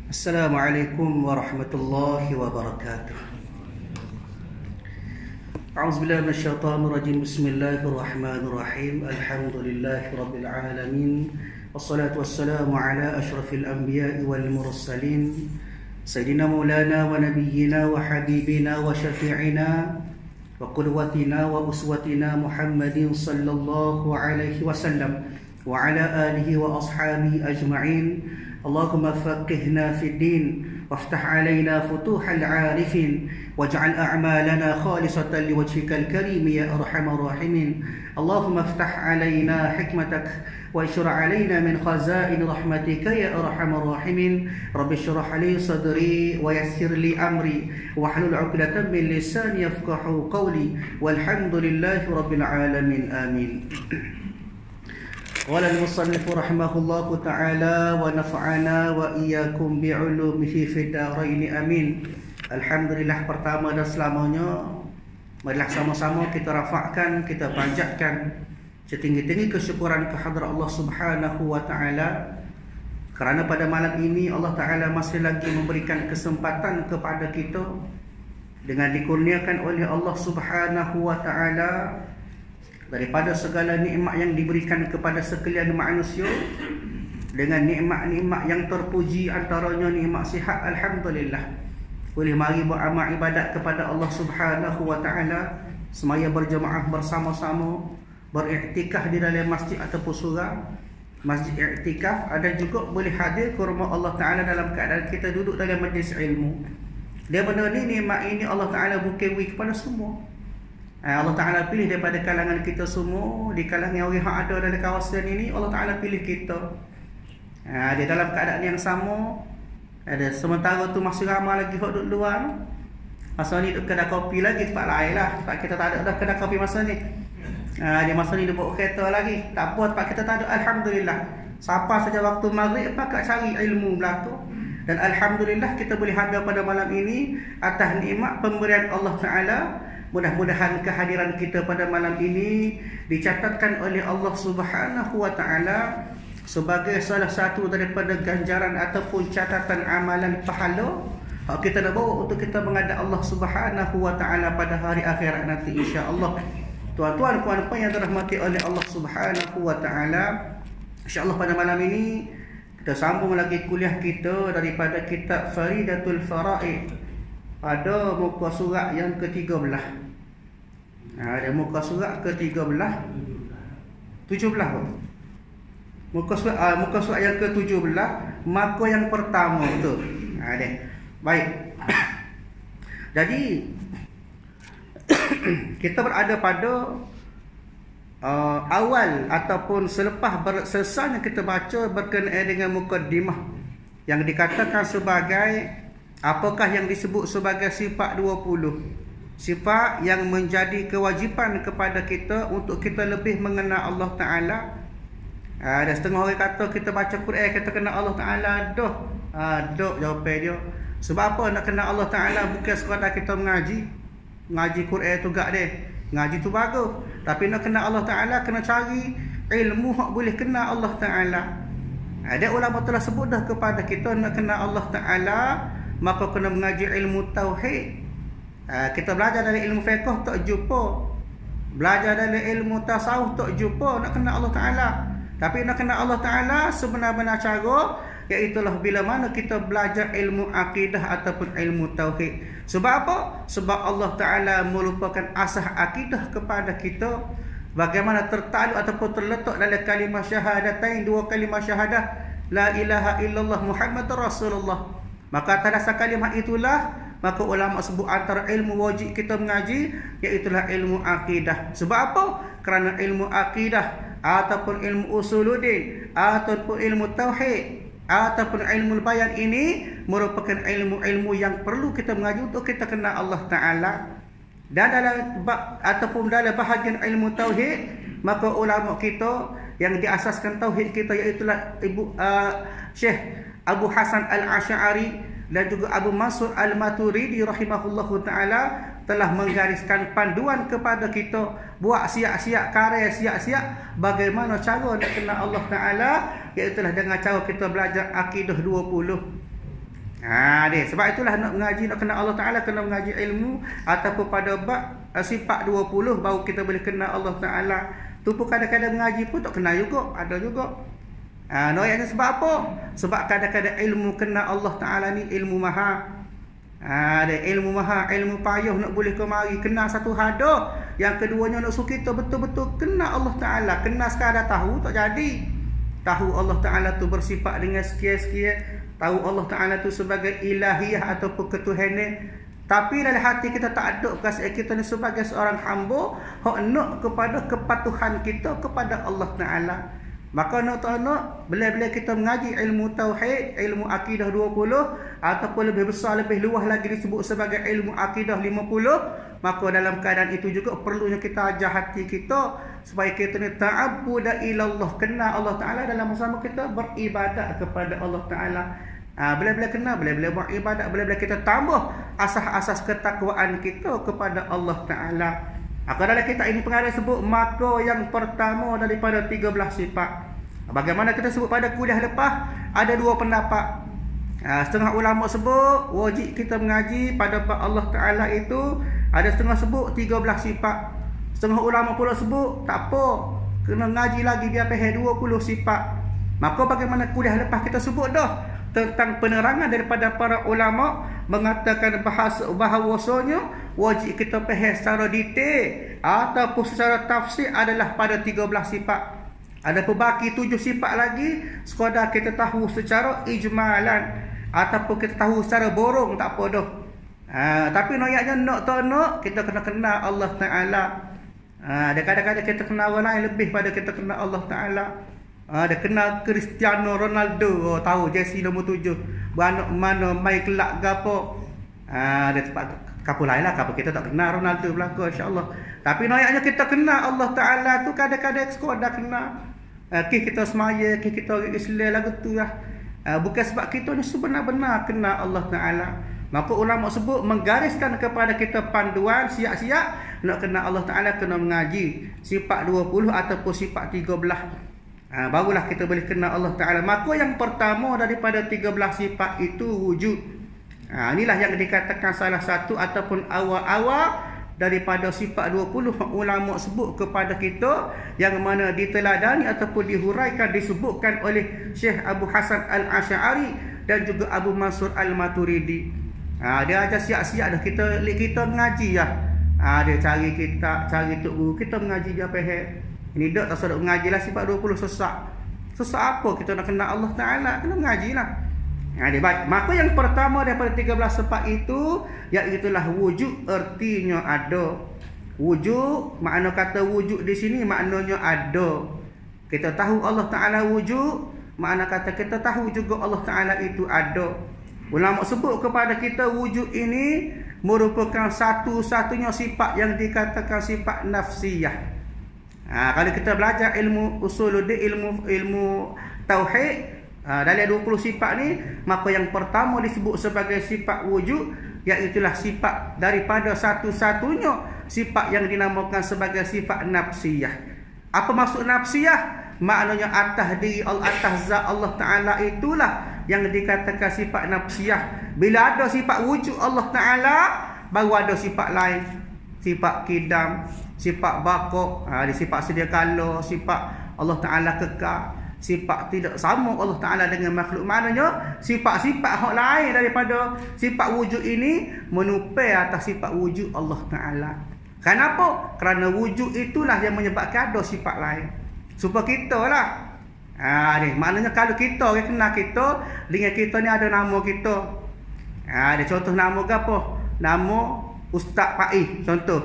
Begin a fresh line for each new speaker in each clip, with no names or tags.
Assalamualaikum warahmatullahi wabarakatuh. A'udzubillahi minasyaitonir rajim. Bismillahirrahmanirrahim. Alhamdulillahi rabbil alamin. Wassalatu wassalamu ala asyrafil anbiya'i wal mursalin. Sayyidina Maulana wa nabiyyina wa habibina wa syafi'ina wa qudwatina wa uswatina Muhammadin sallallahu alaihi wasallam wa ala alihi wa ashabihi ajma'in. Allahumma faqihna fid din waftah alaina futuhal arifin waj'al a'malana khalisatan liwajhikal karim ya arhamar rahimin. Allahumma iftah alaina hikmatak wa ishrah alaina min khazain rahmatika ya arhamar rahimin. Rabbi shrah li sadri wa yassir li amri wahlul 'uqdatam min lisani yafqahu qawli walhamdulillahi rabbil alamin. Amin. Qala al-musannif rahimahullahu ta'ala wa nafa'ana wa iyyakum bi'ulumihi fid dharain amin. Alhamdulillah, pertama dan selamanya marilah sama-sama kita rafa'kan, kita panjatkan setinggi-tinggi kesyukuran kehadrat Allah Subhanahu wa ta'ala, kerana pada malam ini Allah Ta'ala masih lagi memberikan kesempatan kepada kita dengan dikurniakan oleh Allah Subhanahu wa ta'ala daripada segala nikmat yang diberikan kepada sekalian manusia, dengan nikmat-nikmat yang terpuji antaranya nikmat sihat. Alhamdulillah, boleh mari beramal ibadat kepada Allah Subhanahu wa ta'ala, semaya berjemaah bersama-sama, beriktikaf di dalam masjid ataupun surau, masjid iktikaf. Ada juga boleh hadir ke rumah Allah Ta'ala dalam keadaan kita duduk dalam majlis ilmu. Dia benda ni, nikmat ini Allah Ta'ala bukan kepada semua. Allah Ta'ala pilih daripada kalangan kita semua, di kalangan orang yang ada dalam kawasan ini, Allah Ta'ala pilih kita. Dia dalam keadaan yang sama. Ada sementara tu masih ramai lagi yang duduk luar. Masa ni duduk kedai kopi lagi, tempat lain lah. Tempat kita tak ada dah kedai kopi masa ni. Dia masa ni duduk kereta lagi. Tak apa, tempat kita tak ada. Alhamdulillah, siapa saja waktu maghrib pakat cari ilmu belaka. Dan Alhamdulillah kita boleh hadir pada malam ini atas nikmat pemberian Allah Ta'ala. Mudah-mudahan kehadiran kita pada malam ini dicatatkan oleh Allah Subhanahu wa ta'ala sebagai salah satu daripada ganjaran ataupun catatan amalan pahala yang kita nak bawa untuk kita menghadap Allah Subhanahu wa ta'ala pada hari akhirat nanti, insya-Allah. Tuan-tuan, puan-puan yang dirahmati oleh Allah Subhanahu wa ta'ala, insya-Allah pada malam ini kita sambung lagi kuliah kita daripada kitab Faridatul Fara'id. Ada muka surat yang ke-13. Ada muka surat ke-13, 17 pun. Muka surat yang ke-17, maka yang pertama tu. Baik. Jadi kita berada pada awal ataupun selepas selesainya kita baca berkenaan dengan mukaddimah yang dikatakan sebagai apakah yang disebut sebagai sifat 20. Sifat yang menjadi kewajipan kepada kita untuk kita lebih mengenal Allah Ta'ala. Ada setengah orang kata kita baca Quran kita kenal Allah Ta'ala. Dah jawapan dia. Sebab apa nak kenal Allah Ta'ala? Bukan sekadar kita mengaji Quran tu gak dia. Ngaji tu bagus, tapi nak kenal Allah Ta'ala kena cari ilmu hak boleh kenal Allah Ta'ala. Ada ulama telah sebut dah kepada kita nak kenal Allah Ta'ala maka kena mengaji ilmu tauhid. Kita belajar dari ilmu fiqh tak jumpa, belajar dari ilmu tasawuf tak jumpa nak kenal Allah Ta'ala. Tapi nak kenal Allah Ta'ala sebenar-benar cara, iaitulah bila mana kita belajar ilmu akidah ataupun ilmu tauhid. Sebab apa? Sebab Allah Ta'ala merupakan asas akidah kepada kita, bagaimana tertakluk ataupun terletak dalam kalimah syahadatain, dua kalimah syahadah, la ilaha illallah Muhammadur Rasulullah. Maka atas dasar kalimah itulah maka ulama sebut antara ilmu wajib kita mengaji iaitulah ilmu akidah. Sebab apa? Kerana ilmu akidah ataupun ilmu usuluddin ataupun ilmu tauhid ataupun ilmu bayan ini merupakan ilmu-ilmu yang perlu kita mengaji untuk kita kenal Allah Ta'ala. Dan dalam bahagian ilmu tauhid, maka ulama kita yang diasaskan tauhid kita iaitulah Syekh Abu Hasan Al-Asy'ari dan juga Abu Mansur Al-Maturidi rahimahullahu ta'ala telah menggariskan panduan kepada kita buat siap-siap karya siap-siap bagaimana cara nak kenal Allah Ta'ala, iaitu dengan cara kita belajar akidah 20. Sebab itulah nak mengaji, nak kenal Allah Ta'ala, kena mengaji ilmu ataupun pada bab sifat 20 baru kita boleh kenal Allah Ta'ala. Tu pun kadang-kadang mengaji pun tak kenal juga, ada juga. Noyaknya sebab apa? Sebab kadang-kadang ilmu kenal Allah Ta'ala ni ilmu mahal. Ada ilmu mahal, ilmu payah nak boleh kemari. Kenal satu hada. Yang keduanya nak suruh kita betul-betul kenal Allah Ta'ala. Kenal sekadar tahu tak jadi. Tahu Allah Ta'ala tu bersifat dengan sekian-sekian. Tahu Allah Ta'ala tu sebagai ilahiyah ataupun ketuhanan. Tapi dalam hati kita tak ada perasaan kita ni sebagai seorang hamba hak nak kepada kepatuhan kita kepada Allah Ta'ala. Maka nak tak nak, bila-bila kita mengaji ilmu tauhid, ilmu akidah 20 ataupun lebih besar, lebih luas lagi disebut sebagai ilmu akidah 50, maka dalam keadaan itu juga perlunya kita ajar hati kita supaya kita ni ta'abbuda ilallah, kenal Allah Ta'ala dalam sama kita beribadat kepada Allah Ta'ala. Bila-bila kenal, bila-bila beribadat, bila-bila kita tambah asas-asas ketakwaan kita kepada Allah Ta'ala. Dalam kitab ini pengarang sebut maka yang pertama daripada 13 sifat. Bagaimana kita sebut pada kuliah lepas, ada dua pendapat. Setengah ulama sebut wajib kita mengaji pada bab Allah Ta'ala itu. Ada setengah sebut 13 sifat. Setengah ulama pula sebut tak apa, kena mengaji lagi dia faham 20 sifat. Maka bagaimana kuliah lepas kita sebut dah tentang penerangan daripada para ulama mengatakan bahawasanya wajib kita faham secara detail ataupun secara tafsir adalah pada 13 sifat. Ada berbaki 7 sifat lagi sekadar kita tahu secara ijmalan ataupun kita tahu secara borong tak apa dah. Tapi noyaknya nak tak nak kita kena kenal Allah Ta'ala. Kadang-kadang kita kenal orang lain lebih pada kita kenal Allah Ta'ala. Dia kenal Cristiano Ronaldo, tahu jersey nombor 7 mana main kelak ke apa. Dia tempat kapal lain lah, kapal kita tak kenal Ronaldo belaka insya-Allah. Tapi noyaknya kita kenal Allah Ta'ala tu kadang-kadang sekadar kenal. Kita semaya, kita orang Islam lagu tu lah. Bukan sebab kita ni sebenar-benar kenal Allah Ta'ala. Maka ulama sebut menggariskan kepada kita panduan siap-siap nak kenal Allah Ta'ala kena mengaji sifat 20 ataupun sifat 13. Barulah kita boleh kenal Allah Ta'ala. Maka yang pertama daripada 13 sifat itu wujud. Inilah yang dikatakan salah satu ataupun awal-awal daripada sifat 20 ulama sebut kepada kita, yang mana diteladani ataupun dihuraikan disebutkan oleh Syekh Abu Hasan Al-Asy'ari dan juga Abu Mansur Al-Maturidi. Dia ajar siap-siap dah kita mengaji lah. Dia cari kita, cari tok guru kita mengaji dia faham. Ini dak tak sedap mengaji lah sifat 20 sesak. Sesak apa kita nak kenal Allah Ta'ala, kena mengaji lah. Baik. Maka yang pertama daripada 13 sifat itu iaitulah wujud, ertinya ada. Wujud, makna kata wujud di sini maknanya ada. Kita tahu Allah Ta'ala wujud, makna kata kita tahu juga Allah Ta'ala itu ada. Ulama sebut kepada kita wujud ini merupakan satu-satunya sifat yang dikatakan sifat nafsiyah. Kalau kita belajar ilmu usuluddin, ilmu tauhid, dalam 20 sifat ni, maka yang pertama disebut sebagai sifat wujud, iaitulah sifat daripada satu-satunya sifat yang dinamakan sebagai sifat nafsiyah. Apa maksud nafsiyah? Maknanya atas diri Allah, atas zat Allah Ta'ala itulah yang dikatakan sifat nafsiyah. Bila ada sifat wujud Allah Ta'ala, baru ada sifat lain. Sifat kidam, sifat bakok, sifat sedia kala, sifat Allah Ta'ala kekal, sifat tidak sama Allah Ta'ala dengan makhluk. Maknanya sifat-sifat hak lain daripada sifat wujud ini menupai atas sifat wujud Allah Ta'ala. Kenapa? Kerana wujud itulah yang menyebabkan ada sifat lain. Supaya kita lah. Maknanya kalau kita orang kenal kita, dengan kita ni ada nama kita. Ada contoh nama ke apa? Nama Ustaz Faiz contoh.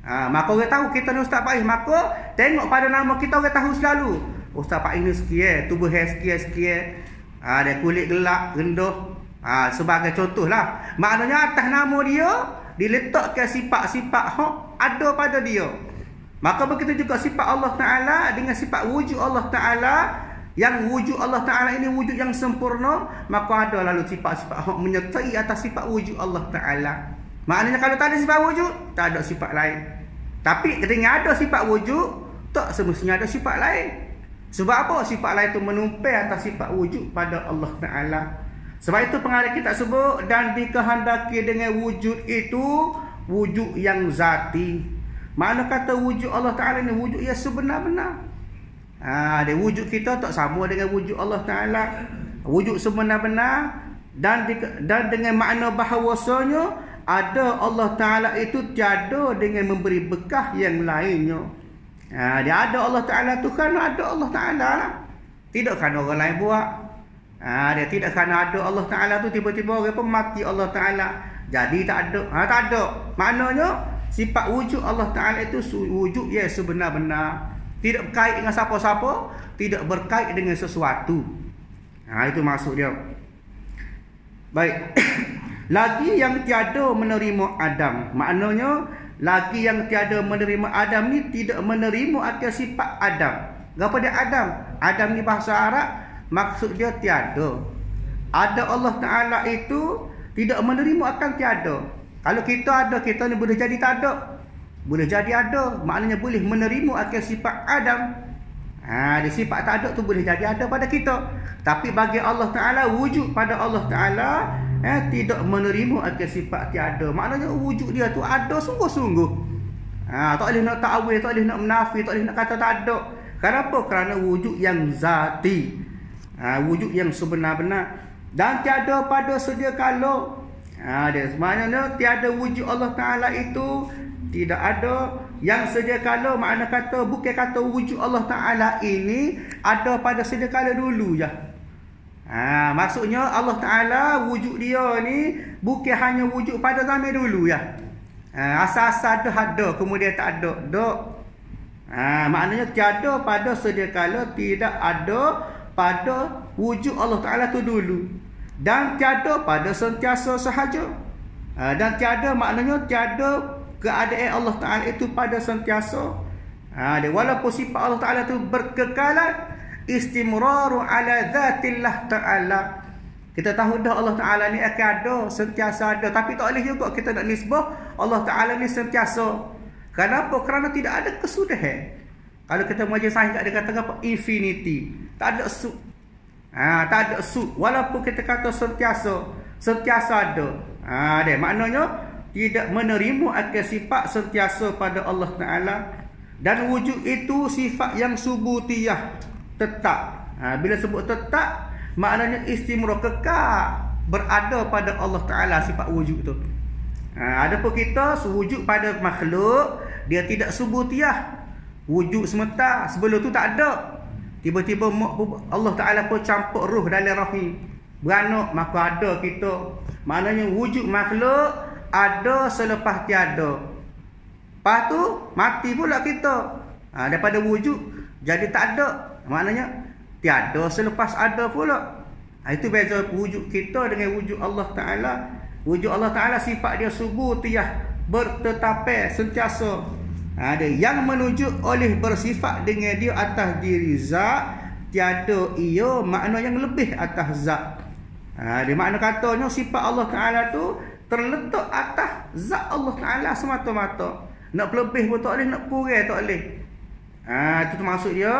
Maka orang tahu kita ni Ustaz Faiz, maka tengok pada nama kita orang tahu selalu. Ustaz Faiz ni sekian, tubuh hair sekian. Dia kulit gelap, rendah. Sebagai contoh lah. Maknanya atas nama dia diletakkan sifat-sifat hak ada pada dia. Maka begitu juga sifat Allah Ta'ala dengan sifat wujud Allah Ta'ala. Yang wujud Allah Ta'ala ini wujud yang sempurna, maka ada lalu sifat-sifat hak menyertai atas sifat wujud Allah Ta'ala. Maknanya kalau tak ada sifat wujud, tak ada sifat lain. Tapi dengan ada sifat wujud, tak semestinya ada sifat lain. Sebab apa? Sifat lain itu menumpai atas sifat wujud pada Allah Ta'ala. Sebab itu pengarang kita sebut, dan dikehendaki dengan wujud itu wujud yang zati. Mana kata wujud Allah Ta'ala ni wujud yang sebenar-benar. Dia wujud kita tak sama dengan wujud Allah Ta'ala. Wujud sebenar-benar dan dengan makna bahawasanya ada Allah Ta'ala itu tiada dengan memberi bekah yang lainnya. Dia ada Allah Ta'ala tu kerana ada Allah Ta'ala lah. Tidak kerana orang lain buat. Dia tidak kerana ada Allah Ta'ala tu tiba-tiba orang pun mati Allah Ta'ala jadi tak ada. Tak ada. Maknanya sifat wujud Allah Ta'ala itu wujud yang sebenar-benar. Tidak berkait dengan siapa-siapa, tidak berkait dengan sesuatu. Itu maksud dia. Baik. Lagi yang tiada menerima Adam. Maknanya lagi yang tiada menerima Adam ni tidak menerima akan sifat Adam. Apa dia Adam? Adam ni bahasa Arab maksud dia tiada. Ada Allah Ta'ala itu tidak menerima akan tiada. Kalau kita ada, kita ni boleh jadi tak ada. Boleh jadi ada. Maknanya boleh menerima akan sifat Adam. Dia sifat tak ada tu boleh jadi ada pada kita. Tapi bagi Allah Ta'ala, wujud pada Allah Ta'ala tidak menerima akan sifat tiada. Maknanya wujud dia tu ada sungguh-sungguh. Tak boleh nak ta'wil, tak boleh nak menafi, tak boleh nak kata tak ada. Kenapa? Kerana wujud yang zati. Wujud yang sebenar-benar. Dan tiada pada sedia kala. Maknanya tiada wujud Allah Ta'ala itu tidak ada. Yang sedia kala makna kata bukan kata wujud Allah Ta'ala ini ada pada sedia kala dulu je. Maksudnya Allah Ta'ala wujud dia ni bukan hanya wujud pada zaman dulu ya. Asal-asal ada kemudian tak ada. Maknanya tiada pada sedia kala, tidak ada pada wujud Allah Ta'ala tu dulu. Dan tiada pada sentiasa sahaja. Dan tiada maknanya tiada keadaan Allah Ta'ala itu pada sentiasa. Walaupun sifat Allah Ta'ala itu berkekalan, istimraru ala zatillah Ta'ala. Kita tahu dah Allah Ta'ala ni akan ada, sentiasa ada. Tapi tak boleh juga kita nak nisbah Allah Ta'ala ni sentiasa. Kenapa? Kerana tidak ada kesudahan. Kalau kita mengajar sains, dia kata apa? Infinity. Tak ada sud. Tak ada sud. Walaupun kita kata sentiasa ada. Dia maknanya tidak menerima akan sifat sentiasa pada Allah Ta'ala. Dan wujud itu sifat yang subutiyah, tetap. Bila sebut tetap, maknanya istimrar, kekal, berada pada Allah Ta'ala sifat wujud tu. Adapun kita wujud pada makhluk, dia tidak subutiyah, wujud semata. Sebelum tu tak ada. Tiba-tiba Allah Ta'ala pun campur roh dalam rahim, beranak, maka ada kita. Maknanya wujud makhluk ada selepas tiada. Lepas tu mati pula kita. Daripada wujud jadi tak ada. Maknanya tiada selepas ada pula. Itu beza wujud kita dengan wujud Allah Ta'ala. Wujud Allah Ta'ala sifat dia subutiyah, bertetapai sentiasa. Ada yang menunjuk oleh bersifat dengan dia atas diri zat, tiada ia makna yang lebih atas zat. Dia makna katanya sifat Allah Ta'ala tu terletak atas zat Allah Ta'ala semata-mata. Nak lebih pun tak boleh, nak kurang tak boleh. Itu maksud dia.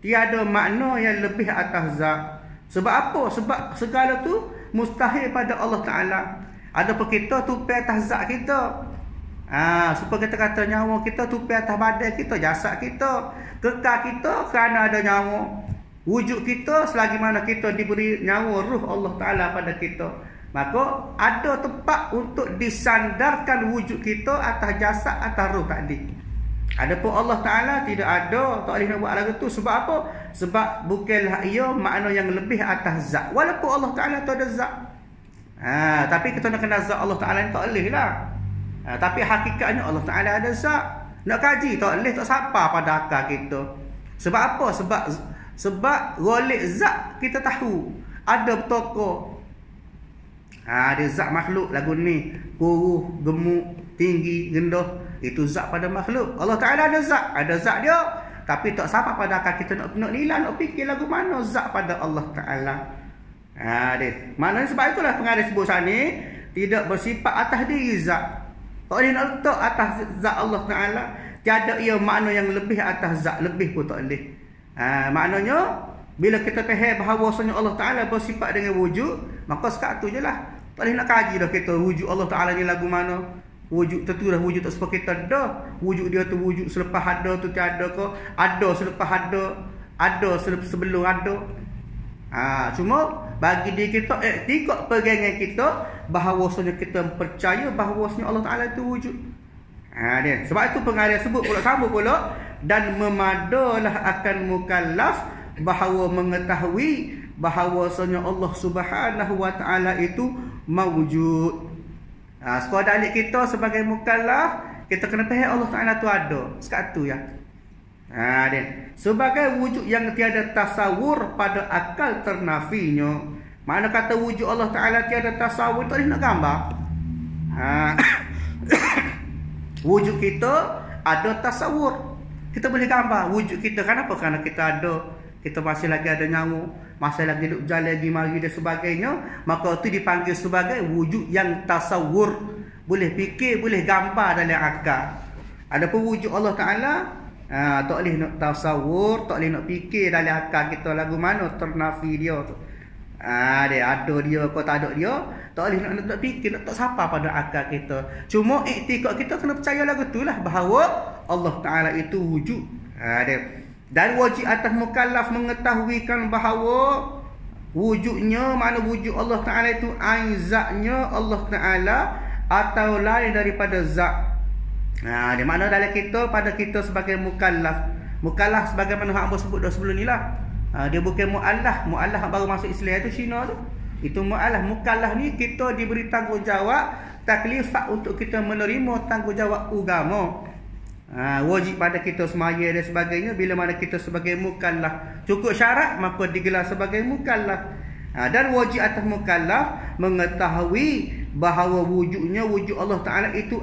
Tiada makna yang lebih atas zat. Sebab apa? Sebab segala tu mustahil pada Allah Ta'ala. Ada pun kita tupai atas zat kita. Supaya kita kata nyawa kita tupai atas badan kita, jasad kita, kekal kita kerana ada nyawa. Wujud kita selagi mana kita diberi nyawa ruh Allah Ta'ala pada kita, maka ada tempat untuk disandarkan wujud kita atas jasad, atas ruh tadi. Adapun Allah Ta'ala tidak ada, tak boleh nak buat lagu tu. Sebab apa? Sebab bukanlah ia makna yang lebih atas zat. Walaupun Allah Ta'ala tu ada zat, tapi kita nak kenal zat Allah Ta'ala ni tak boleh lah. Tapi hakikatnya Allah Ta'ala ada zat. Nak kaji tak boleh, tak sapa pada akal kita. Sebab apa? Sebab golek zat kita tahu. Ada bertokok. Ada zat makhluk lagu ni. Kuruh, gemuk, tinggi, rendah. Itu zat pada makhluk. Allah Ta'ala ada zat. Ada zat dia. Tapi tak sapa pada akal kita nak nilai, nak fikir lagu mana zat pada Allah Ta'ala. Maknanya sebab itulah pengarang sebut sana tidak bersifat atas diri zat. Tak boleh nak letak atas zat Allah Ta'ala. Tiada ia makna yang lebih atas zat. Lebih pun tak boleh. Maknanya Bila kita faham bahawasanya Allah Ta'ala bersifat dengan wujud, maka sekat tu je lah. Tak boleh nak kaji dah kita wujud Allah Ta'ala ni lagu mana. Wujud tentu dah wujud tak sebab kita dah. Wujud dia tu wujud selepas ada tu tiada ke. Ada selepas ada. Ada sebelum ada. Cuma bagi diri kita iktikad pegangan kita bahawasanya kita percaya bahawasanya Allah Ta'ala itu wujud. Dia. Sebab itu pengarang sebut pula sambung pula, dan memadalah akan mukallaf bahawa mengetahui bahawasanya Allah Subhanahu wa Ta'ala itu mawujud. Sekadar alik kita sebagai mukallaf, kita kena faham Allah Ta'ala tu ada. Sekat tu ya. Dia. Sebagai wujud yang tiada tasawur pada akal ternafinya. Mana kata wujud Allah Ta'ala tiada tasawur, tak boleh nak gambar. Wujud kita ada tasawur. Kita boleh gambar wujud kita. Kenapa? Kerana kita ada. Kita masih lagi ada nyawa, masih lagi duduk jalan lagi mari dan sebagainya. Maka itu dipanggil sebagai wujud yang tasawur. Boleh fikir, boleh gambar dalam akal. Adapun wujud Allah Ta'ala, tak boleh nak tasawur, tak boleh nak fikir dalam akal kita lagu mana ternafi dia tu. Dia ada dia kau tak ada dia, tak boleh nak fikir, tak sapa pada akal kita. Cuma iktikad kita kena percaya lagu tu lah bahawa Allah Ta'ala itu wujud. Dia. Dan wajib atas mukallaf mengetahuikan bahawa wujudnya, mana wujud Allah Ta'ala itu zatnya Allah Ta'ala atau lain daripada zat. Dia makna dalam kita, pada kita sebagai mukallaf. Mukallaf sebagaimana hak abang sebut dah sebelum ni lah. Dia bukan mu'allah. Mu'allah baru masuk Islam itu Cina tu. Itu mu'allah. Mukallaf ni kita diberi tanggungjawab, taklifat untuk kita menerima tanggungjawab agama. Wajib pada kita semaya dan sebagainya. Bila mana kita sebagai mukallaf cukup syarat, maka digelar sebagai mukallaf. Dan wajib atas mukallaf mengetahui bahawa wujudnya, wujud Allah Ta'ala itu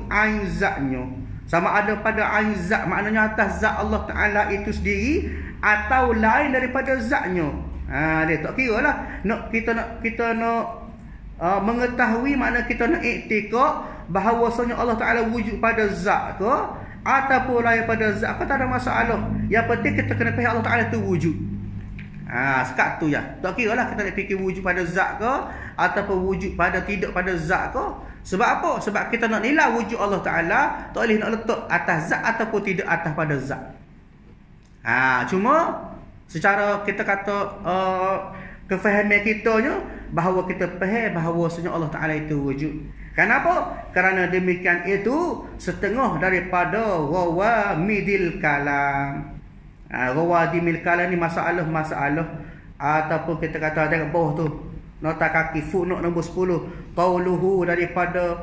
zatnya. Sama ada pada zat, maknanya atas zat Allah Ta'ala itu sendiri atau lain daripada zatnya. Dia tak kira lah kita nak mengetahui, makna kita nak iktikad bahawasanya Allah Ta'ala wujud pada zat ke ataupun lain pada zat ke, tak ada masalah. Yang penting kita kena faham Allah Ta'ala itu wujud. Sekat tu ya. Tak kira lah kita nak fikir wujud pada zat ke ataupun wujud pada tidak pada zat ke. Sebab apa? Sebab kita nak nilai wujud Allah Ta'ala, tak boleh nak letak atas zat ataupun tidak atas pada zat. Cuma secara kita kata kefahaman kitanya bahawa kita faham bahawa sebenarnya Allah Ta'ala itu wujud. Kenapa? Kerana demikian itu setengah daripada rawamidil kalam. Rawadimil kalam ni masalah ataupun kita kata dekat bawah tu nota kaki footnote nombor 10, qauluhu daripada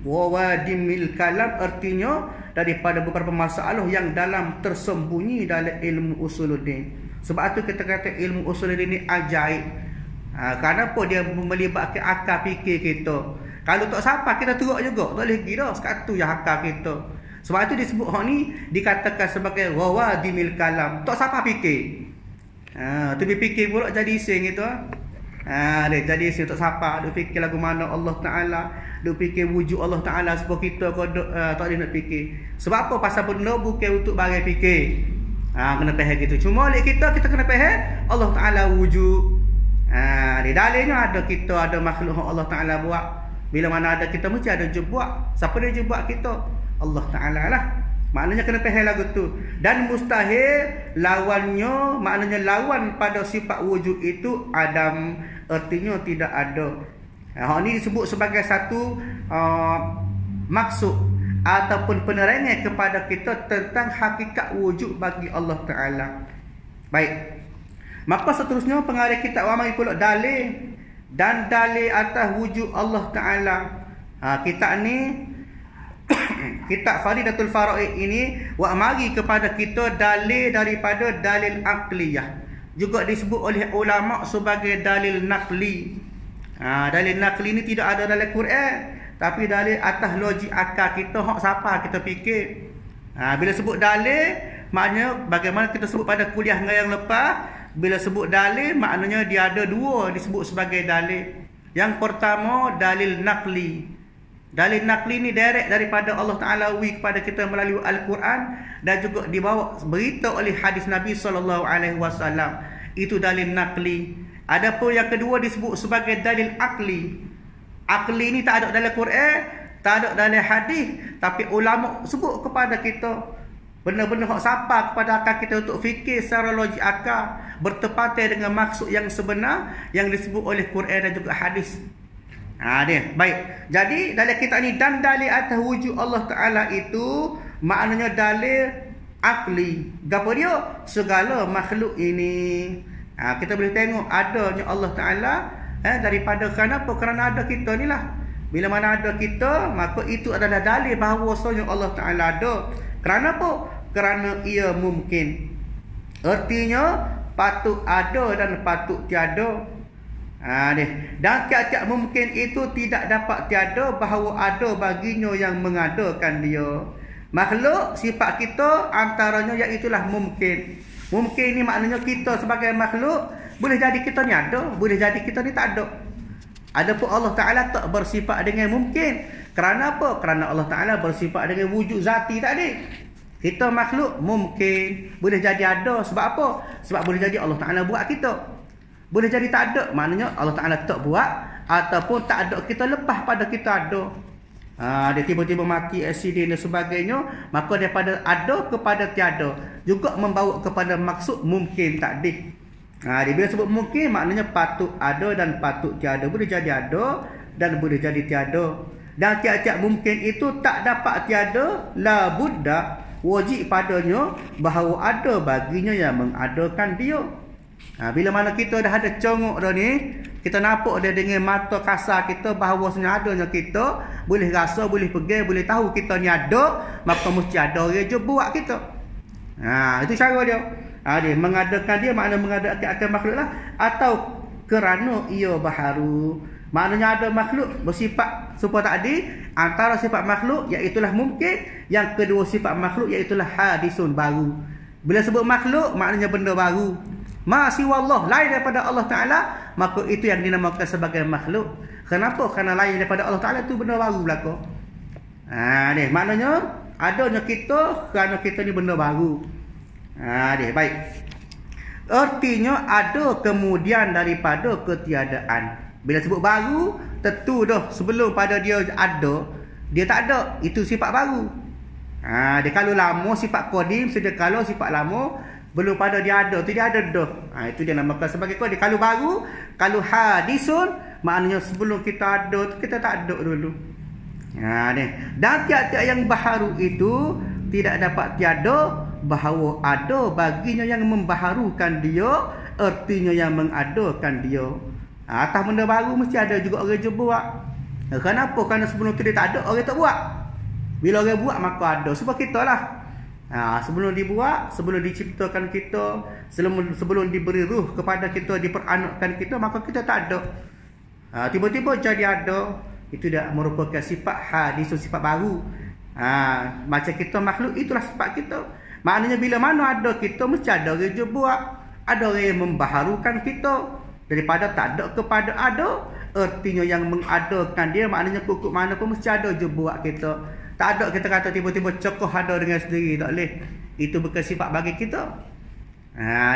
rawadimil kalam, artinya daripada beberapa masalah yang dalam tersembunyi dalam ilmu usuluddin. Sebab tu kita kata ilmu usuluddin ni ajaib. Kenapa dia melibatkan akal fikir kita? Kalau tak siapa kita teruk juga, tak boleh pergi dah. Sekat tu yang akal kita. Sebab itu disebut hak ni dikatakan sebagai rawadimil kalam. Tak siapa fikir. Tu dia fikir pula jadi ising gitu. Dia jadi ising tak siapa. Dia fikir lagu mana Allah Ta'ala. Dia fikir wujud Allah Ta'ala sebab kita tak boleh nak fikir. Sebab apa? Pasal benda bukan untuk barang fikir. Kena faham gitu. Cuma oleh kita kena faham Allah Ta'ala wujud. Di dalilnya ada makhluk Allah Ta'ala buat. Bila mana ada kita mesti ada je buat. Siapa dia je buat kita? Allah Ta'ala lah. Maknanya kena faham lagu tu. Dan mustahil lawannya, maknanya lawan pada sifat wujud itu Adam. Artinya tidak ada. Hal ni disebut sebagai satu maksud ataupun penerangan kepada kita tentang hakikat wujud bagi Allah Ta'ala. Baik. Maka seterusnya pengarang kitab mari pula dalil dan dalil atas wujud Allah Ta'ala. Kitab ni kitab Faridatul Faraid ini mari kepada kita dalil daripada dalil akliyah. Juga disebut oleh ulama sebagai dalil nakli. Dalil nakli ini tidak ada dalam Quran, tapi dalil atas logik akal kita, hak siapa kita fikir. Bila sebut dalil, maknanya bagaimana kita sebut pada kuliah yang lepas. Bila sebut dalil, maknanya dia ada dua disebut sebagai dalil. Yang pertama dalil nakli. Dalil nakli ni direct daripada Allah Ta'ala kepada kita melalui Al-Quran dan juga dibawa berita oleh hadis Nabi SAW. Itu dalil nakli. Adapun yang kedua disebut sebagai dalil akli. Akli ni tak ada dalam Quran, tak ada dalam hadis, tapi ulama sebut kepada kita benda-benda hak sapa kepada akal kita untuk fikir secara logik akal bertepatan dengan maksud yang sebenar yang disebut oleh Quran dan juga hadis. Dia. Baik. Jadi dalam kitab ni dan dalil atas wujud Allah Ta'ala itu maknanya dalil akli. Gapo dia? Segala makhluk ini. Kita boleh tengok adanya Allah Ta'ala daripada kenapa? Kerana ada kita ni lah. Bila mana ada kita, maka itu adalah dalil bahawasanya Allah Ta'ala ada. Kerana apa? Kerana ia mungkin. Artinya patut ada dan patut tiada. Dan tiap-tiap mungkin itu tidak dapat tiada bahawa ada baginya yang mengadakan dia. Makhluk sifat kita antaranya iaitulah mungkin. Mungkin ni maknanya kita sebagai makhluk boleh jadi kita ni ada, boleh jadi kita ni tak ada. Adapun Allah Ta'ala tak bersifat dengan mungkin. Kerana apa? Kerana Allah Ta'ala bersifat dengan wujud zati tadi. Kita makhluk mungkin boleh jadi ada. Sebab apa? Sebab boleh jadi Allah Ta'ala buat kita. Boleh jadi tak ada, maknanya Allah Ta'ala tak buat, ataupun tak ada kita lepas pada kita ada. Dia tiba-tiba mati, aksiden dan sebagainya, maka daripada ada kepada tiada juga membawa kepada maksud mungkin tadi. Dia bila sebut mungkin maknanya patut ada dan patut tiada. Boleh jadi ada dan boleh jadi tiada. Dan tiap-tiap mungkin itu tak dapat tiada, la budda, wajib padanya bahawa ada baginya yang mengadakan dia. Bila mana kita dah ada congok dah ni, kita nampak dia dengan mata kasar kita bahawasanya adanya kita, boleh rasa, boleh pegang, boleh tahu kita ni ada, maka mesti ada orang je buat kita. Itu cara dia. Dia mengadakan dia, makna mengadakan makhluk lah. Atau kerana ia baharu, maknanya ada makhluk bersifat serupa tadi. Antara sifat makhluk iaitulah mungkin, yang kedua sifat makhluk iaitulah hadisun, baru. Bila sebut makhluk maknanya benda baru. Ma siwallah, lain daripada Allah Ta'ala, maka itu yang dinamakan sebagai makhluk. Kenapa? Kerana lain daripada Allah Ta'ala itu benda baru berlaku. Ni maknanya adanya kita kerana kita ni benda baru. Baik. Artinya ada kemudian daripada ketiadaan. Bila sebut baru, tentu dah sebelum pada dia ada, dia tak ada. Itu sifat baru. Dia kalau lama sifat qadim, sedia kalau sifat lama belum pada dia ada, tu dia ada dah. Itu dia namakan sebagai qadim. Kalau baru, kalau hadisun, maknanya sebelum kita ada tu kita tak ada dulu. Dan tiap-tiap yang baharu itu tidak dapat tiada bahawa ada baginya yang membaharukan dia, artinya yang mengadakan dia. Atas benda baru mesti ada juga orang je buat. Kenapa? Kerana sebelum tu dia tak ada, orang tak buat. Bila orang buat maka ada. Sebab kita lah. Sebelum dibuat, sebelum diciptakan kita, sebelum diberi ruh kepada kita, diperanakkan kita, maka kita tak ada. Tiba-tiba jadi ada. Itu dah merupakan sifat hadis, sifat baru. Macam kita makhluk, itulah sifat kita. Maknanya bila mana ada kita, mesti ada orang je buat. Ada orang yang membaharukan kita. Daripada tak ada kepada ada, artinya yang mengadakan dia, maknanya kukuk mana pun mesti ada je buat kita. Tak ada kita kata tiba-tiba cokoh ada dengan sendiri, tak boleh. Itu bukan sifat bagi kita.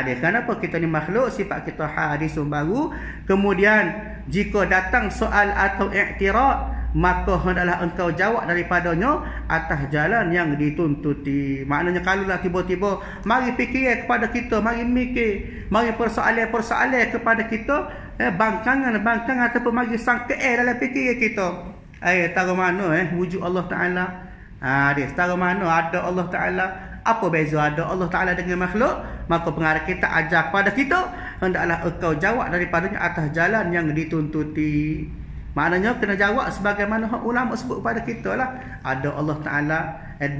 Dia kenapa kita ni makhluk, sifat kita hadisun baru. Kemudian jika datang soal atau i'tirad, maka hendaklah engkau jawab daripadanya atas jalan yang dituntuti. Maknanya kalaulah tiba-tiba mari fikir kepada kita, mari mikir, mari persoalan-persoalan kepada kita, bangkangan ataupun mari sangka dalam fikir kita. Tahu mana wujud Allah Ta'ala? Dia tahu mana ada Allah Ta'ala? Apa beza ada Allah Ta'ala dengan makhluk? Maka pengarah kita ajar kepada kita, hendaklah engkau jawab daripadanya atas jalan yang dituntuti. Maknanya kena jawab sebagaimana ulama sebut kepada kita lah. Ada Allah Ta'ala,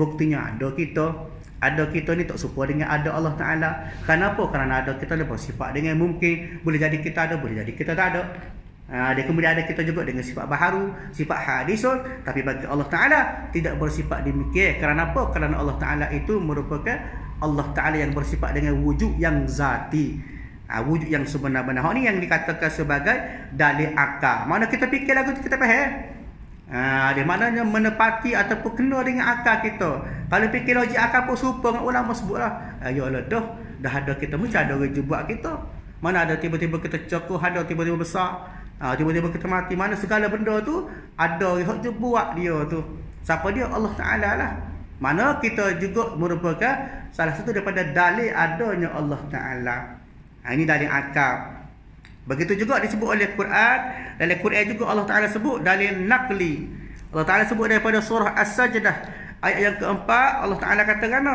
buktinya ada kita. Ada kita ni tak serupa dengan ada Allah Ta'ala. Kenapa? Kerana ada kita ni bersifat dengan mungkin. Boleh jadi kita ada, boleh jadi kita tak ada. Dia kemudian ada kita juga dengan sifat baharu, sifat hadisun. Tapi bagi Allah Ta'ala tidak bersifat demikian. Kerana apa? Kerana Allah Ta'ala itu merupakan Allah Ta'ala yang bersifat dengan wujud yang zati, wujud yang sebenar-benar. Ini yang dikatakan sebagai dalil akal. Mana kita fikir lagu tu kita faham. Dia maknanya menepati ataupun kena dengan akal kita. Kalau fikir logik akal pun serupa dengan ulama sebutlah. Ayolah dah ada kita mesti ada orang buat kita. Mana ada tiba-tiba kita cokok, ada tiba-tiba besar. Tiba-tiba kita mati. Mana segala benda tu ada yang buat dia tu. Siapa dia? Allah Ta'ala lah. Mana kita juga merupakan salah satu daripada dalil adanya Allah Ta'ala. Ini dalil akal. Begitu juga disebut oleh Quran. Dalam Quran juga Allah Ta'ala sebut dalil naqli. Allah Ta'ala sebut daripada surah As-Sajdah ayat yang keempat. Allah Ta'ala katakan,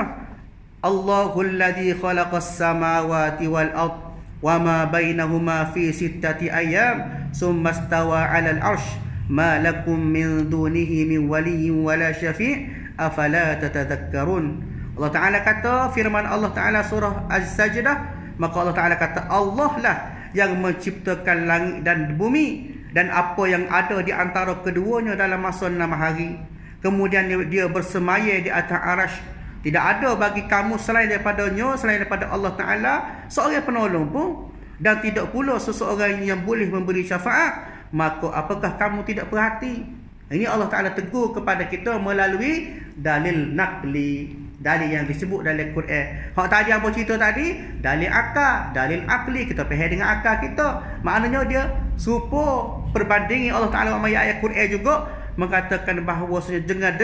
Allahul ladzi khalaqas samawati wal ard wa ma bainahuma fi sittati ayyam summa istawa 'alal 'arsy ma lakum min dunihi min waliyyin wala syafi' afala tatadhakkarun. Allah Ta'ala kata, firman Allah Ta'ala surah Az-Sajdah, maka Allah Ta'ala kata, Allah lah yang menciptakan langit dan bumi dan apa yang ada di antara keduanya dalam masa 6 hari. Kemudian dia bersemayam di atas arasy. Tidak ada bagi kamu selain daripadanya, selain daripada Allah Ta'ala, seorang penolong pun, dan tidak pula seseorang yang boleh memberi syafaat. Maka apakah kamu tidak perhati? Ini Allah Ta'ala tegur kepada kita melalui dalil naqli, dalil yang disebut dalam Quran. Hak tadi apa cerita tadi? Dalil akal, dalil akli. Kita faham dengan akal kita. Maknanya dia serupa perbandingi Allah Ta'ala ayat Quran juga mengatakan bahawa dengan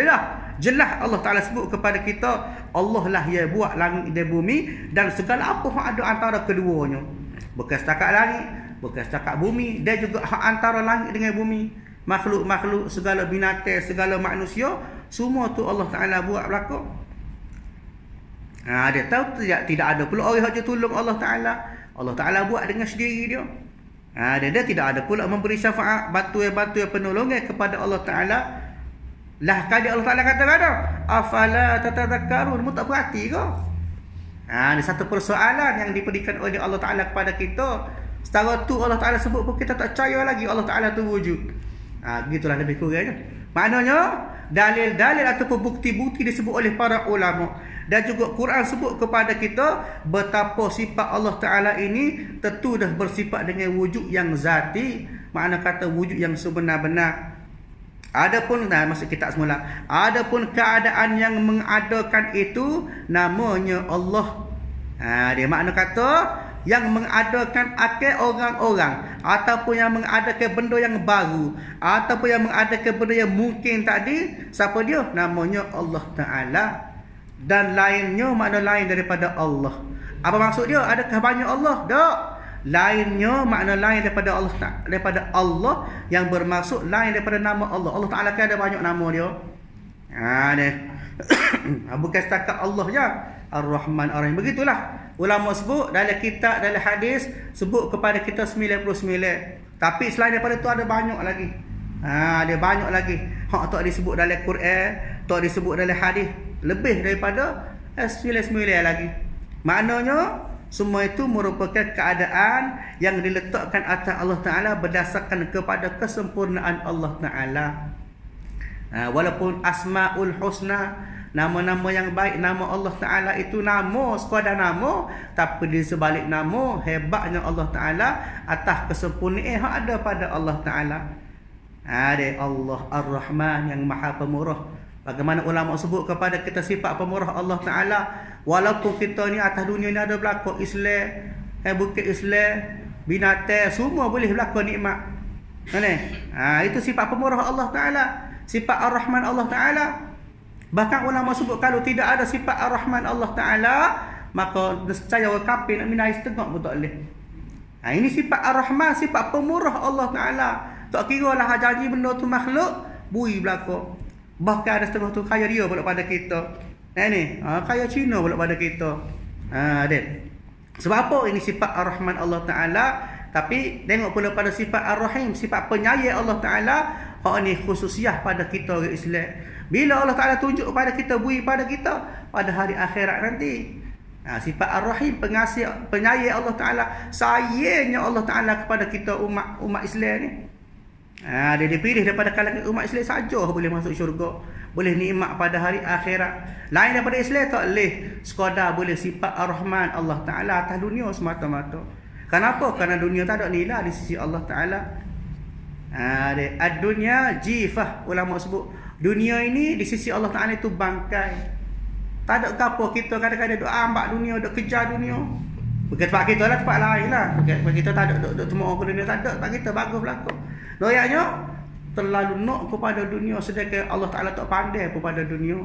jelas Allah Ta'ala sebut kepada kita, Allah lah yang buat langit dan bumi dan segala apa yang ada antara keduanya. Bukan setakat langit, bukan setakat bumi, dan juga antara langit dengan bumi. Makhluk-makhluk, segala binatang, segala manusia, semua tu Allah Ta'ala buat berlaku. Dia tahu tidak ada pula orang yang tolong Allah Ta'ala. Allah Ta'ala buat dengan sendiri dia. Dia tidak ada pula memberi syafaat, bantuan penolongan kepada Allah Ta'ala. Lah kali Allah Ta'ala kata, afala tatadhakkarun, mu tak perhati ke? Ada satu persoalan yang diberikan oleh Allah Ta'ala kepada kita. Setara tu Allah Ta'ala sebut pun kita tak percaya lagi Allah Ta'ala tu wujud. Begitulah lebih kurangnya. Maknanya dalil-dalil ataupun bukti-bukti disebut oleh para ulama, dan juga Quran sebut kepada kita betapa sifat Allah Ta'ala ini tentu dah bersifat dengan wujud yang zati. Makna kata wujud yang sebenar-benar. Adapun maksud kita semula, adapun keadaan yang mengadakan itu namanya Allah. Dia makna kata yang mengadakan akal orang-orang, ataupun yang mengadakan benda yang baru, ataupun yang mengadakan benda yang mungkin tadi, siapa dia? Namanya Allah Ta'ala. Dan lainnya makna lain daripada Allah. Apa maksud dia? Adakah banyak Allah? Tak. Lainnya makna lain daripada Allah, daripada Allah yang bermaksud lain daripada nama Allah. Allah Ta'ala kan ada banyak nama dia. Bukan setakat Allah je. Ar-Rahman Ar-Rahim. Begitulah ulama sebut dalam kitab, dalam hadis sebut kepada kita 99. Tapi selain daripada itu ada banyak lagi. Ada banyak lagi. Hak tak disebut dalam Quran, tak disebut dalam hadis, lebih daripada 99 lagi. Maknanya semua itu merupakan keadaan yang diletakkan atas Allah Ta'ala berdasarkan kepada kesempurnaan Allah Ta'ala. Walaupun Asma'ul Husna, nama-nama yang baik, nama Allah Ta'ala itu nama, sekadar nama, tapi di sebalik nama hebatnya Allah Ta'ala atas kesempurnaan yang ada pada Allah Ta'ala. Ada Allah Ar-Rahman yang Maha Pemurah. Bagaimana ulama sebut kepada kita sifat pemurah Allah Ta'ala. Walaupun kita ni atas dunia ni ada berlaku Islam, bukit Islam, binatang, semua boleh berlaku nikmat. Itu sifat pemurah Allah Ta'ala, sifat Ar-Rahman Allah Ta'ala. Bahkan ulama sebut kalau tidak ada sifat Ar-Rahman Allah Ta'ala, maka nescaya orang kafir nak minai setengah pun tak boleh. Ini sifat Ar-Rahman, sifat pemurah Allah Ta'ala. Tak kira lah janji benda tu makhluk, bui berlaku. Bahkan ada setengah tu kaya dia pula pada kita. Kaya Cina pula pada kita. Sebab apa? Ini sifat Ar-Rahman Allah Ta'ala. Tapi tengok pula pada sifat Ar-Rahim, sifat penyayang Allah Ta'ala. Hak ni khususiah pada kita orang Islam. Bila Allah Ta'ala tunjuk pada kita, bui pada kita pada hari akhirat nanti. Sifat Ar-Rahim, pengasih, penyayang Allah Ta'ala, sayangnya Allah Ta'ala kepada kita umat Islam ni. Dia dipilih daripada kalangan umat Islam saja boleh masuk syurga, boleh nikmat pada hari akhirat. Lain daripada Islam tak boleh. Sekadar boleh sifat Ar-Rahman Allah Ta'ala atas dunia semata-mata. Kenapa? Kerana dunia tak ada nilai di sisi Allah Ta'ala. Ad-dunya jifah, ulama sebut dunia ini di sisi Allah Taala itu bangkai. Tak ada apa kita kadang-kadang duk ambak dunia, duk kejar dunia. Bukan tempat kita lah, tempat lain lah. Bukan kita tak ada duk temu ke dunia, tak ada. Tempat kita bagus belakang. Loyaknya terlalu nak kepada dunia sedangkan Allah Taala tak pandai kepada dunia.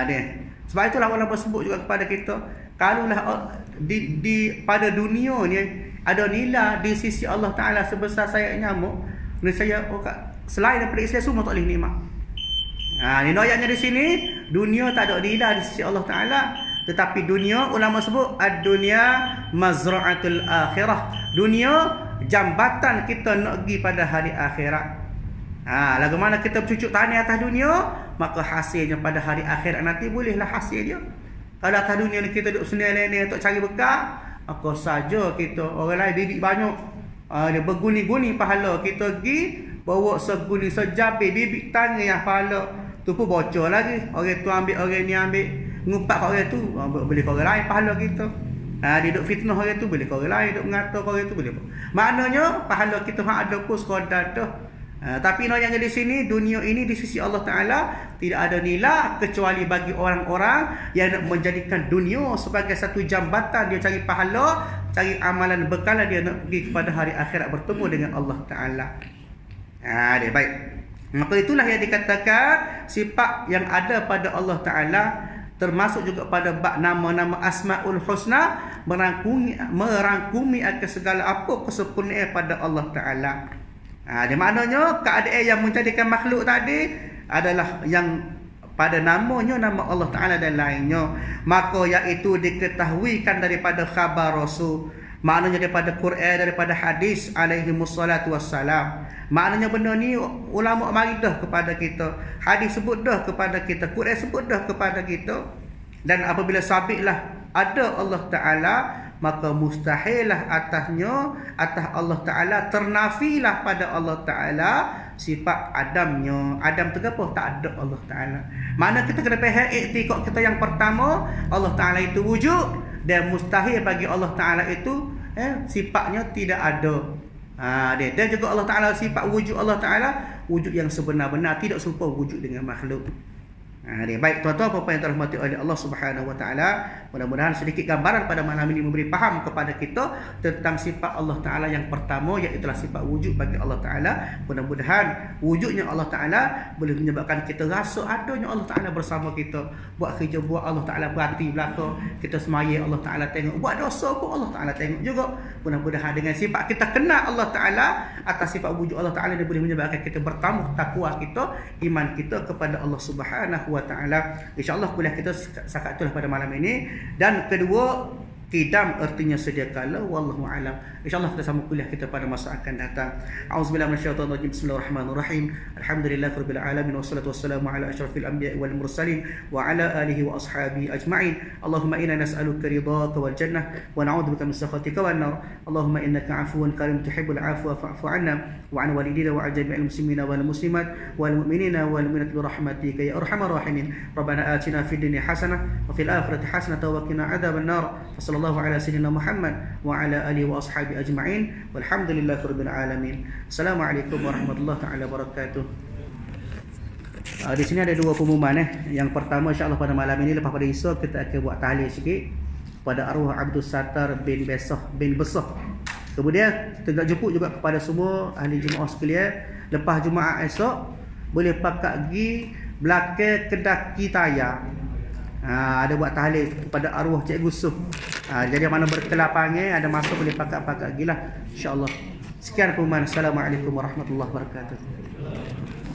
Dia. Sebab itulah ulama sebut juga kepada kita, kalaulah di pada dunia ni ada nilai di sisi Allah Taala sebesar sayap nyamuk, saya selain daripada Islam semua tak boleh nikmat. Ni ayatnya di sini, dunia tak ada nilai di sisi Allah Taala, tetapi dunia ulama sebut ad-dunya mazra'atul akhirah. Dunia jambatan kita nak pergi pada hari akhirat. Lagu mana kita bercucuk tani atas dunia, maka hasilnya pada hari akhirat nanti bolehlah hasil dia. Kalau atas dunia ni kita duduk senil-senil untuk cari bekal, maka saja kita orang lain bibit banyak, dia berguni-guni pahala, kita pergi bawa seguni sejabir bibit tani yang pahala tu pun bocor lagi. Orang tu ambil, orang ni ambil, ngumpat kat orang tu, boleh ke orang lain pahala kita. Dia duk fitnah orang tu, boleh ke orang lain, duk mengata ke orang tu, boleh. Maknanya pahala kita hak ada pun sekadar dah. Tapi yang di sini, dunia ini di sisi Allah Ta'ala tidak ada nilai kecuali bagi orang-orang yang nak menjadikan dunia sebagai satu jambatan dia cari pahala, cari amalan bekalan dia nak pergi kepada hari akhirat bertemu dengan Allah Ta'ala. Dia baik. Maka itulah yang dikatakan sifat yang ada pada Allah Ta'ala, termasuk juga pada bab nama-nama Asmaul Husna, merangkumi akan segala apa kesempurnaan pada Allah Ta'ala. Di maknanya keadaan yang menjadikan makhluk tadi adalah yang pada namanya, nama Allah Ta'ala dan lainnya. Maka iaitu diketahuikan daripada khabar Rasul, maknanya daripada Quran, daripada hadis alaihi wassalatu wassalam. Maknanya benda ni ulama mari dah kepada kita, hadis sebut dah kepada kita, Quran sebut dah kepada kita. Dan apabila sabitlah ada Allah Ta'ala, maka mustahillah atas Allah Ta'ala, ternafilah pada Allah Ta'ala sifat Adamnya. Adam tu apa? Tak ada Allah Ta'ala. Mana kita kena faham iktikad kita yang pertama, Allah Ta'ala itu wujud, dan mustahil bagi Allah Ta'ala itu sifatnya tidak ada. Dan juga Allah Ta'ala, sifat wujud Allah Ta'ala wujud yang sebenar-benar, tidak serupa wujud dengan makhluk. Baik tuan-tuan apa yang dirahmati oleh Allah Subhanahu Wa Taala, mudah-mudahan sedikit gambaran pada malam ini memberi faham kepada kita tentang sifat Allah Taala yang pertama, iaitu sifat wujud bagi Allah Taala. Mudah-mudahan wujudnya Allah Taala boleh menyebabkan kita rasa adanya Allah Taala bersama kita. Buat kerja buat Allah Taala perhati belaka, kita semaya Allah Taala tengok, buat dosa pun Allah Taala tengok juga. Mudah-mudahan dengan sifat kita kenal Allah Taala, atas sifat wujud Allah Taala, dia boleh menyebabkan kita bertambah takwa kita, iman kita kepada Allah Subhanahu Wa Ta'ala. InsyaAllah kuliah kita setakat itulah pada malam ini. Dan kedua, qidam artinya sedia kala, wallahu alam. InsyaAllah kita sambung kuliah kita pada masa akan datang. A'udzubillahi minasyaitonir rajim. Bismillahirrahmanirrahim. Alhamdulillahirabbil alamin, wassalatu wassalamu ala asyrafil anbiya'i wal mursalin wa ala alihi wa ashabihi ajma'in. Allahumma inna nas'aluka ridhaka wal jannah wa na'udzubika min sakhatika wan nar. Allahumma innaka 'afuwun karim tuhibbul 'afwa fa'fu 'anna wa 'an walidina wa 'an jami'il muslimina wal muslimat wal mu'minina wal mu'minat bi rahmatika ya arhamar rahimin. Rabbana atina fid dunya hasanah wa fil akhirati hasanah wa qina adzaban nar. Sallallahu ala sayyidina Muhammad wa ala alihi wa ashabihi ajma'in. Walhamdulillahirabbil alamin. Assalamualaikum warahmatullahi taala wabarakatuh. Di sini ada dua pengumuman. Yang pertama, insya-Allah pada malam ini lepas pada esok kita akan buat tahlil sikit pada arwah Abdul Sattar bin Besah. Kemudian kita jemput juga kepada semua ahli jemaah sekalian, lepas Jumaat esok boleh pakat pergi belakang Kedaki Taya. Ada buat tahlil kepada arwah Cikgu Suh. Jadi mana berkelapangan ada masa boleh pakat-pakat gilah, insya-Allah. Sekian pengumuman. Assalamualaikum warahmatullahi wabarakatuh.